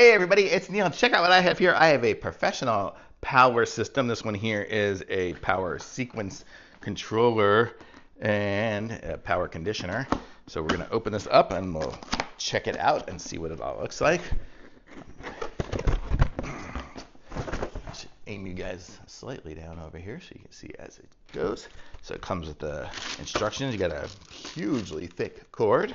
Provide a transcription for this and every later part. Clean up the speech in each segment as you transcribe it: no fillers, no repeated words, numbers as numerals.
Hey everybody, it's Neil. Check out what I have here. I have a professional power system. This one here is a power sequence controller and a power conditioner. So we're going to open this up and we'll check it out and see what it all looks like. I should aim you guys slightly down over here so you can see as it goes. So it comes with the instructions. You got a hugely thick cord.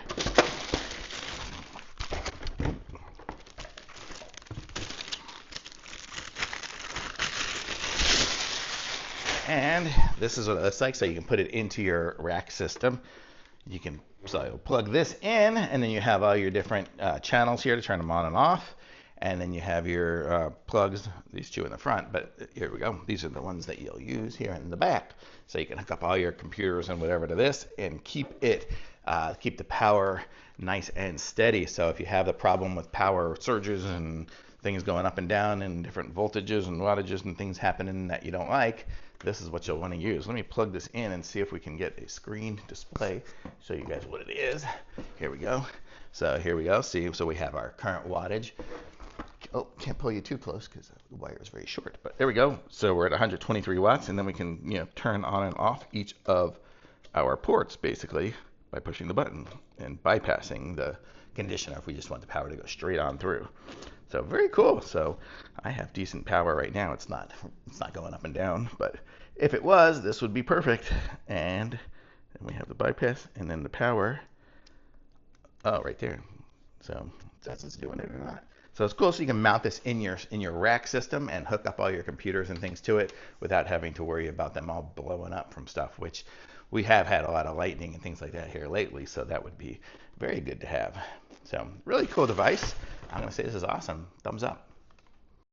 And this is what it looks like. So you can put it into your rack system. You can plug this in, and then you have all your different channels here to turn them on and off. And then you have your plugs, these two in the front, but here we go. These are the ones that you'll use here in the back. So you can hook up all your computers and whatever to this and keep the power nice and steady. So if you have the problem with power surges and things going up and down and different voltages and wattages and things happening that you don't like, this is what you'll want to use. Let me plug this in and see if we can get a screen display, show you guys what it is. Here we go. So here we go. See, so we have our current wattage. Oh, can't pull you too close because the wire is very short, but there we go. So we're at 123 watts, and then we can, turn on and off each of our ports basically by pushing the button and bypassing the conditioner if we just want the power to go straight on through. So very cool. So I have decent power right now. It's not going up and down, but if it was, this would be perfect. And then we have the bypass and then the power. Oh, right there. So that's what's doing it or not. So it's cool. So you can mount this in your rack system and hook up all your computers and things to it without having to worry about them all blowing up from stuff, which we have had a lot of lightning and things like that here lately. So that would be very good to have. So really cool device. I'm going to say this is awesome. Thumbs up.